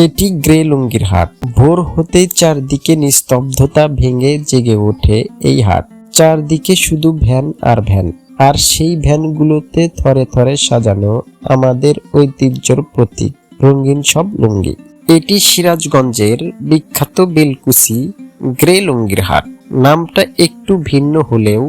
এটি গ্রে লুঙ্গির হাট। ভোর হতেই চারদিকে নিস্তব্ধতা ভেঙে জেগে ওঠে এই হাট। চারদিকে শুধু ভ্যান আর ভ্যান, আর সেই ভ্যানগুলোতে থরে থরে সাজানো আমাদের ঐতিহ্যর প্রতীক, রঙিন সব লুঙ্গি। এটি সিরাজগঞ্জের বিখ্যাত বেলকুচি গ্রে লুঙ্গির হাট। নামটা একটু ভিন্ন হলেও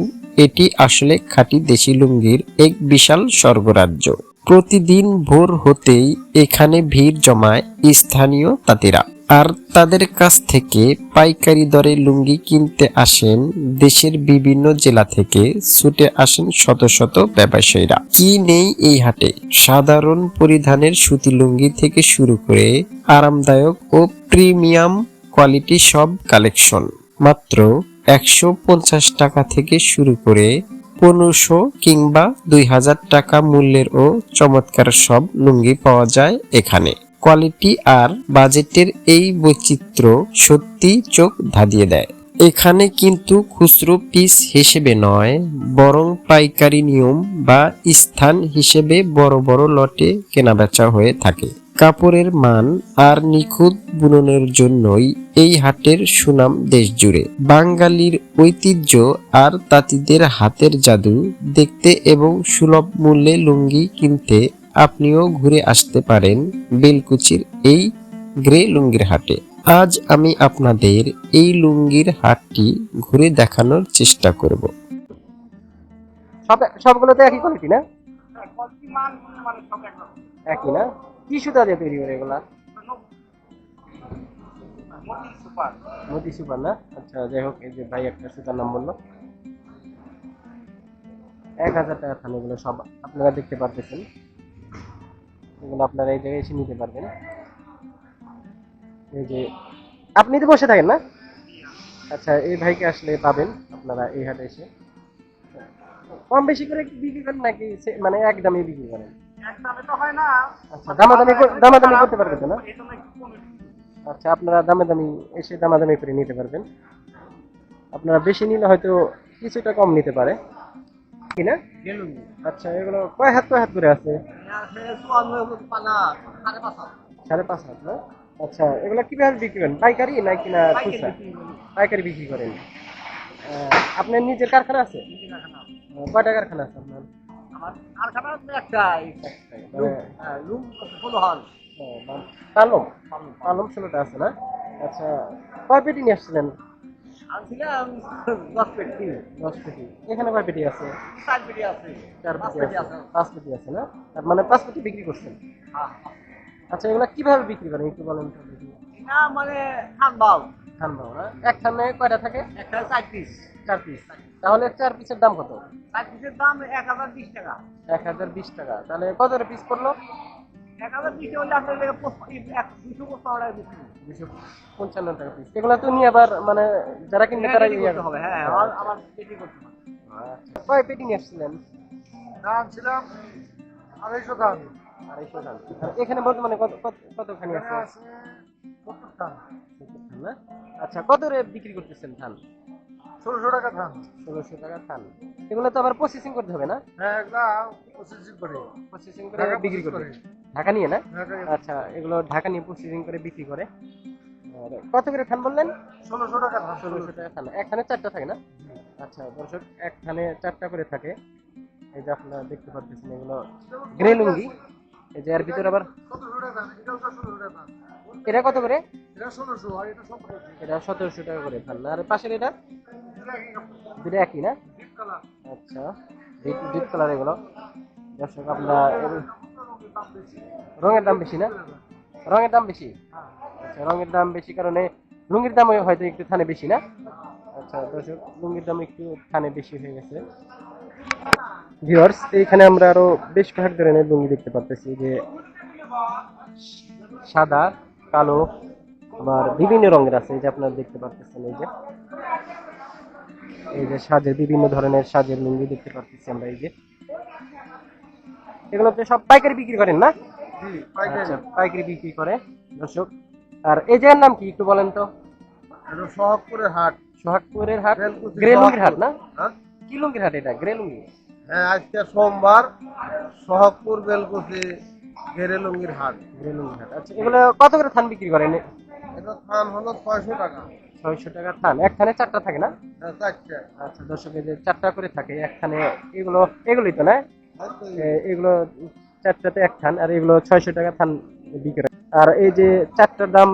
এটি আসলে খাঁটি দেশি লুঙ্গির এক বিশাল স্বর্গরাজ্য। প্রতিদিন ভোর হতেই এখানে ভিড় জমায় স্থানীয় তাঁতিরা, আর তাদের কাছ থেকে পাইকারি দরে লুঙ্গি কিনতে আসেন দেশের বিভিন্ন জেলা থেকে ছুটে আসেন শত শত ব্যবসায়ীরা। কি নেই এই হাটে? সাধারণ পরিধানের সুতি লুঙ্গি থেকে শুরু করে আরামদায়ক ও প্রিমিয়াম কোয়ালিটি সব কালেকশন। মাত্র 150 টাকা থেকে শুরু করে 1500 কিংবা 2000 টাকা মূল্যের ও চমৎকার সব লুঙ্গি পাওয়া যায় এখানে। কোয়ালিটি আর বাজেটের এই বৈচিত্র্য সত্যি চোখ ধাঁধিয়ে দেয়। এখানে কিন্তু খুচরো পিস হিসেবে নয়, বরং পাইকারি নিয়ম বা স্থান হিসেবে বড় বড় লটে কেনাবেচা হয়ে থাকে। কাপড়ের মান আর নিখুঁত বুননের জন্যই এই হাটের সুনাম দেশ জুড়ে। বাঙালির ঐতিহ্য আর তাঁতিদের হাতের জাদু দেখতে এবং সুলভ মূল্যে লুঙ্গি কিনতে আপনিও ঘুরে আসতে পারেন বেলকুচির এই গ্রে লুঙ্গির হাটে। আজ আমি আপনাদের এই লুঙ্গির হাটটি ঘুরে দেখানোর চেষ্টা করব। সবগুলোতে একই কোয়ালিটি না? একই না? কি সুতা দিয়ে তৈরি করে এগুলা? মতি সুপার না? আচ্ছা, যাই হোক, এই যে ভাই একটা সুতার নাম বললো, 1000 টাকা থান। এগুলো সব আপনারা দেখতে পারতেছেন, এগুলো আপনারা এই জায়গায় এসে নিতে পারবেন। এই যে আপনি তো বসে থাকেন না? আচ্ছা, এই ভাইকে আসলে পাবেন আপনারা এই হাটে এসে। কম বেশি করে বিক্রি করেন নাকি মানে একদমই বিক্রি করেন? আচ্ছা, দামাদামি করতে পারবেন তো না? আচ্ছা, আপনারা দামাদামি এসে দামাদামি করে নিতে পারবেন। আপনারা বেশি নিলে হয়তো কিছুটা কম নিতে পারে, কি না? আচ্ছা, এগুলো কয় হাত করে আছে? 5.5 হাত না? আচ্ছা, এগুলো কিভাবে বিক্রি করেন? পাইকারি নাকি না খুচরা? পাইকারি বিক্রি করেন। আপনার নিজের কারখানা আছে? কয়টা কারখানা আছে আপনার? পালম পালম 16টা আছে না? আচ্ছা, কয় পেটি নিয়ে আসছিলেন? 10 পেটি। এখানে কয় পেটি আছে? 4 পেটি আছে। 5 পেটি আছে না? তার মানে 5 পেটি বিক্রি করছেন। আচ্ছা, এগুলা কিভাবে বিক্রি করেন একটু বলেন তো দেখি। থান বাও না? এক থানে কয়টা থাকে? 4 পিস। তাহলে 4 পিসের দাম কত? 1020 টাকা। 1020 টাকা। তাহলে কত করে পিস পড়লো? 255 টাকা পিস। এগুলা তো নিয়ে আবার মানে যারা কিনবে তারা করতে হবে। হ্যাঁ, আমার পেটি করতে হবে। আচ্ছা, কয় পেটি নিয়ে আসছিলেন? ছিলাম 250 ধান। 250 ধান। আর এখানে বর্তমানে কতখানি আছে? 70 ধান। 70 ধান না? আচ্ছা, কত করে বিক্রি করতেছেন ধান? 1600 টাকা ধান। 1600 টাকা ধান। এগুলো তো আবার প্রসেসিং করতে হবে না? হ্যাঁ, এগুলা প্রসেসিং করে বিক্রি করে ঢাকা নিয়ে না? আচ্ছা, এগুলো ঢাকা নিয়ে প্রসেসিং করে বিক্রি করে। আর কত করে থান বললেন? 1600 টাকা ধান। 1600 টাকা থান। এক থানে 4টা থাকে না? আচ্ছা দর্শক, এক থানে 4টা করে থাকে। এই যে আপনারা দেখতে পাচ্ছেন, এগুলো গ্রে লুঙ্গি। এই যে এর ভিতরে আবার এটা কত করে? এটা 1600 আর এটা 1700। এটা 1700 টাকা করে থান। আর পাশের এটা দুটো একই না? আচ্ছা, ডিপ কালার এগুলো। দর্শক, আপনারা রঙের দাম বেশি না? রঙের দাম বেশি। আচ্ছা, রঙের দাম বেশি কারণে লুঙ্গির দাম হয়তো একটু থানে বেশি না? আচ্ছা দর্শক, লুঙ্গির দাম একটু থানে বেশি হয়ে গেছে। ভিউয়ার্স, এখানে আমরা আরো বেশ কয়েক ধরনের লুঙ্গি দেখতে পাচ্ছি, যে সাদা, কালো, আবার বিভিন্ন রঙের আছে। এই যে আপনারা দেখতে পাচ্ছেন, এই যে সাজের বিভিন্ন ধরনের সাজের লুঙ্গি দেখতে পাচ্ছি আমরা। এই যে এগুলো তো সব পাইকারি বিক্রি করেন না? আচ্ছা, পাইকারি বিক্রি করে দর্শক। আর এই জায়গার নাম কি একটু বলেন তো? সোহাগপুরের হাট। সোহাগপুরের হাট গ্রে লুঙ্গির হাট না? কি লুঙ্গির হাট এটা? গ্রে লুঙ্গি। হ্যাঁ, আজকে সোমবার সোহাগপুর বেলকুচি গেরে লুঙ্গির হাট। আচ্ছা, এগুলো কত করে থান বিক্রি করেন? এটা থান হলো 600 টাকা। 600 টাকা থান। এক থানে 4টা থাকে না? হ্যাঁ, 4টা। আচ্ছা, দর্শক এই যে 4টা করে থাকে এক থানে। এগুলোই তো না? এগুলো 4টাতে এক থান, আর এগুলো 600 টাকা থান বিক্রি হয়। আর এই যে 4টার দাম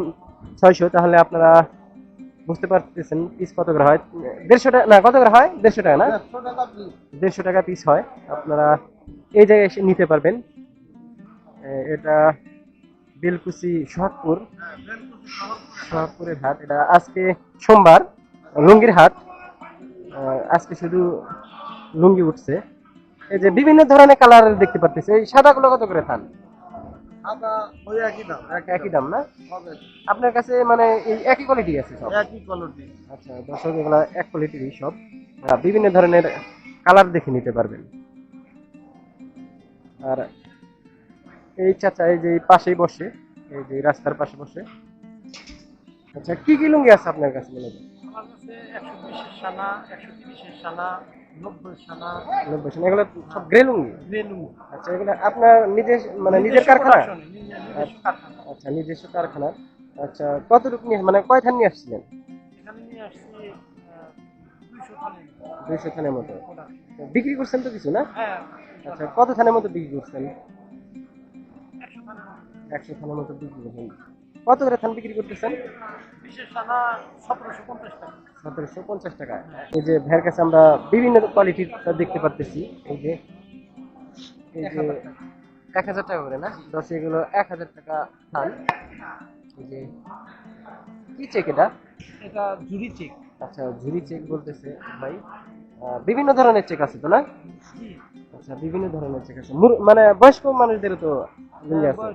600, তাহলে আপনারা বুঝতে পারতেছেন পিস কত করে হয়। 150 টাকা না, কত করে হয়? 150 টাকা না? 150 টাকা পিস হয়। আপনারা এই জায়গায় এসে নিতে পারবেন। এটা বেলকুচি সোহাগপুরের হাট। এটা আজকে সোমবার, লুঙ্গির হাট। আজকে শুধু লুঙ্গি উঠছে। এই যে বিভিন্ন ধরনের কালার দেখতে পাচ্ছি। এই সাদাগুলো কত করে থান? সাদা ওই একই দাম না? আপনার কাছে মানে এই একই কোয়ালিটি আছে সব? একই কোয়ালিটি। আচ্ছা, দর্শক এগুলা এক কোয়ালিটিরই সব। বিভিন্ন ধরনের কালার দেখে নিতে পারবেন। আর এই চাচা এই যে পাশেই বসে, এই যে রাস্তার পাশে বসে। আচ্ছা, কি কি লুঙ্গি আছে আপনার কাছে? আমার কাছে 120 এর সানা, 130 এর সানা, 90 এর সানা। 90 সানা, এগুলো সব গ্রে লুঙ্গি? গ্রে লুঙ্গি। আচ্ছা, এগুলো আপনার নিজের কারখানা? আচ্ছা, নিজস্ব কারখানা। আচ্ছা, কতটুকু নিয়ে মানে কয় থান নিয়ে আসছিলেন? এখানে নিয়ে আসছি 200 থানের মতো। বিক্রি করছেন তো কিছু না? হ্যাঁ। আচ্ছা, কত থানের মতো বিক্রি করছেন? 100 থানের মতো বিক্রি করছেন। কত করে থান বিক্রি করতেছেন? বিশেষ থানা 1750 টাকা। 1750 টাকা। এই যে ভাইয়ের কাছে আমরা বিভিন্ন কোয়ালিটির দেখতে পারতেছি। এই যে 1000 টাকা করে না? 10 এগুলো 1000 টাকা থান। এই যে কি চেক এটা? এটা ঝুরি চেক। আচ্ছা, ঝুরি চেক বলতেছে ভাই। বিভিন্ন ধরনের চেক আছে তো না? আচ্ছা, বিভিন্ন ধরনের চেক আছে। মানে বয়স্ক মানুষদেরও তো লুঙ্গি আছে?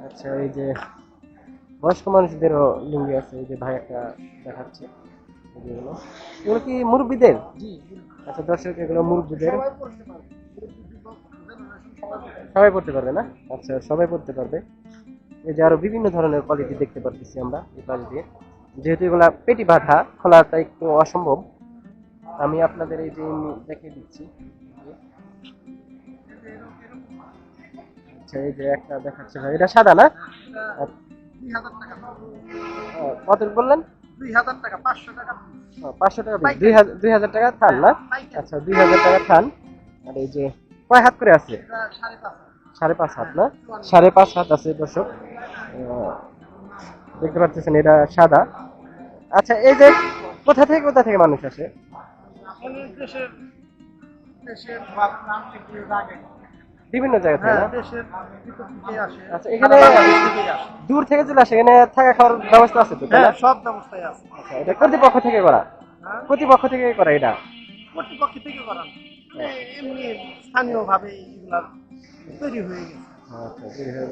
আচ্ছা, এই যে বয়স্ক মানুষদেরও লুঙ্গি আছে। এই যে ভাই একটা দেখাচ্ছে। এগুলো কি মুরব্বীদের? আচ্ছা, দর্শক এগুলো মুরব্বীদের। সবাই পড়তে পারবে না? আচ্ছা, সবাই পড়তে পারবে। এই যে আরো বিভিন্ন ধরনের কোয়ালিটি দেখতে পারতেছি আমরা এই পাশ দিয়ে। যেহেতু এগুলা পেটি বাঁধা, খোলাটা একটু অসম্ভব, আমি আপনাদের এই যে দেখিয়ে দিচ্ছি। আচ্ছা, এই যে একটা দেখাচ্ছে ভাই, এটা সাদা না? 2000 টাকা। কত বললেন? 2000 টাকা। 500 টাকা। 500 টাকা। 2000 টাকা থান না? আচ্ছা, 2000 টাকা থান। আর এই যে কয় হাত করে আছে? 5.5 হাত না? 5.5 হাত আছে দর্শক। দেখতে পাচ্ছেন এটা সাদা। আচ্ছা, এই যে কোথা থেকে মানুষ আসে? বিভিন্ন জায়গা থেকে না? আচ্ছা, এখানে দূর থেকে চলে আসে, এখানে থাকা খাওয়ার ব্যবস্থা আছে তো? হ্যাঁ, সব ব্যবস্থাই আছে। আচ্ছা, এটা কর্তৃপক্ষ থেকে করা? কর্তৃপক্ষ থেকে করা? এটা কর্তৃপক্ষ থেকে করা, এমনি স্থানীয় ভাবে এগুলা তৈরি হয়ে গেছে। আচ্ছা,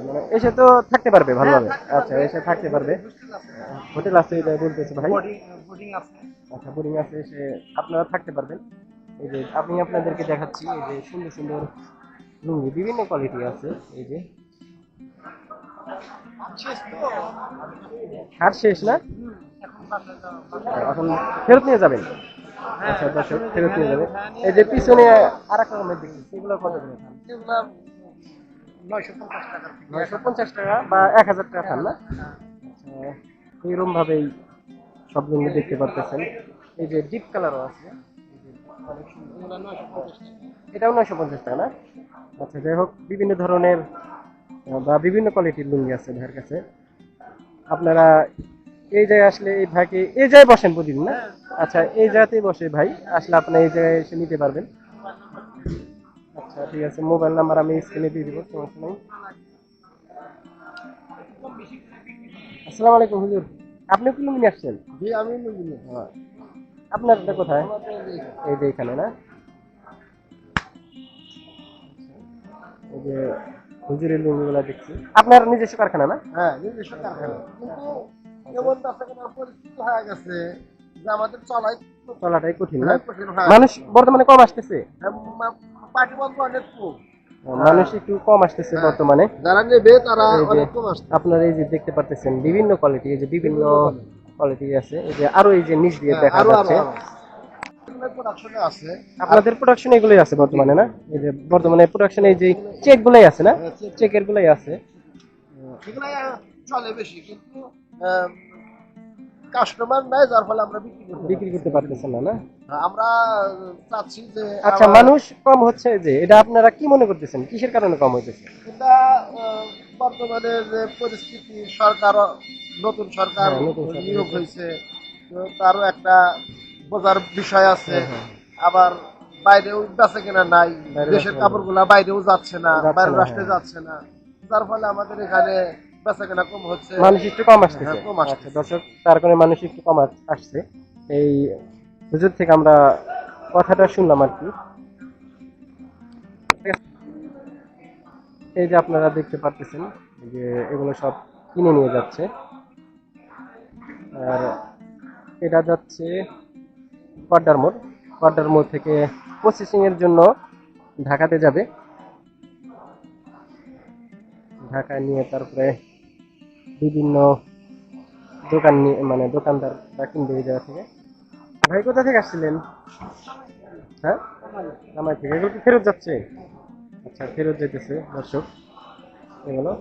মানে এসে তো থাকতে পারবে ভালোভাবে? আচ্ছা, এসে থাকতে পারবে। হোটেল আছে এটা বলতেছে ভাই? বোর্ডিং আছে। আচ্ছা, বোর্ডিং আছে, এসে আপনারা থাকতে পারবেন। এই যে আমি আপনাদেরকে দেখাচ্ছি, এই যে সুন্দর সুন্দর লুঙ্গি বিভিন্ন কোয়ালিটি আছে। এই যে হাট শেষ না? এখন ফেরত নিয়ে যাবেন? আচ্ছা, দর্শক ফেরত নিয়ে যাবে। এই যে পিছনে আর এক রকমের দেখি, সেগুলো কত করে? 950 টাকা বা 1000 টাকা থান না? আচ্ছা, এরকম ভাবেই সব লুঙ্গি দেখতে পারতেছেন। এই যে ডিপ কালারও আছে, এটাও 950 টাকা না? আচ্ছা, যাই হোক, বিভিন্ন ধরনের বা বিভিন্ন কোয়ালিটির লুঙ্গি আছে ভাইয়ের কাছে। আপনারা এই জায়গায় আসলে এই ভাইকে এই জায়গায় বসেন প্রতিদিন না? আচ্ছা, এই জায়গাতেই বসে ভাই, আসলে আপনারা এই জায়গায় এসে নিতে পারবেন। আচ্ছা, ঠিক আছে, মোবাইল নাম্বার আমি স্ক্রিনে দিয়ে দিব, সমস্যা নেই। আসসালামু আলাইকুম হুজুর, আপনি কি লুঙ্গি নিয়ে আসছেন? জি, আমি লুঙ্গি নিয়ে। আপনারটা কোথায়? এই যে এখানে না? এই যে হুজুরের লুঙ্গিগুলো দেখছি। আপনার নিজস্ব কারখানা না? হ্যাঁ, নিজস্ব কারখানা। কিন্তু এমন পরিস্থিতি হয়ে গেছে যে আমাদের চলাটাই কঠিন না? মানুষ বর্তমানে কম আসতেছে? পার্টি বন্ধ অনেক কম। মানুষ একটু কম আসতেছে বর্তমানে। যারা নেবে তারা অনেক কম আসছে। আপনারা এই যে দেখতে পাচ্ছেন বিভিন্ন কোয়ালিটি, এই যে বিভিন্ন কোয়ালিটি আছে। এই যে আরো এই যে নিচ দিয়ে দেখা যাচ্ছে। প্রোডাকশনে আছে। আপনাদের প্রোডাকশন এগুলোই আছে বর্তমানে না? এই যে বর্তমানে প্রোডাকশন এই যে চেক গুলাই আছে না? চেকের গুলাই আছে। সেগুলো চলে বেশি, কিন্তু কাস্টমার নাই, যার ফলে আমরা বিক্রি করতে পারতেছেন না না? আমরা চাচ্ছি যে আচ্ছা, মানুষ কম হচ্ছে যে এটা আপনারা কি মনে করতেছেন, কিসের কারণে কম হইতেছে? এটা বর্তমানে যে পরিস্থিতি, সরকার নতুন সরকার হ্যাঁ, নতুন সরকার নিয়োগ হয়েছে, তো তারও একটা বোঝার বিষয় আছে। হ্যাঁ। আবার বাইরেও বেচা কেনা নাই, বাইরে দেশের বেচা কেনা কাপড়গুলা বাইরেও যাচ্ছে না, যাচ্ছে বাইরের না, রাষ্ট্রে হ্যাঁ। যাচ্ছে না, যার ফলে আমাদের এখানে বেচা কেনা কম হচ্ছে। মানুষ একটু কম আসতেছে। হ্যাঁ, কম আসতেছে। আচ্ছা দর্শক, তার কারণে মানুষ একটু কম আসছে। এই হুজুর থেকে আমরা কথাটা শুনলাম আর কি। এই যে আপনারা দেখতে পাচ্ছেন যে এগুলো সব কিনে নিয়ে যাচ্ছে, আর এটা যাচ্ছে কোয়াড্ডার মোড় থেকে প্রসেসিং এর জন্য ঢাকাতে যাবে। ঢাকায় নিয়ে তারপরে বিভিন্ন দোকান নিয়ে মানে দোকানদাররা কিনবে এই জায়গা থেকে। ভাই কোথা থেকে আসছিলেন? হ্যাঁ, কামাই থেকে। এগুলো কি ফেরত যাচ্ছে? আচ্ছা, ফেরত যেতেছে দর্শক এগুলো।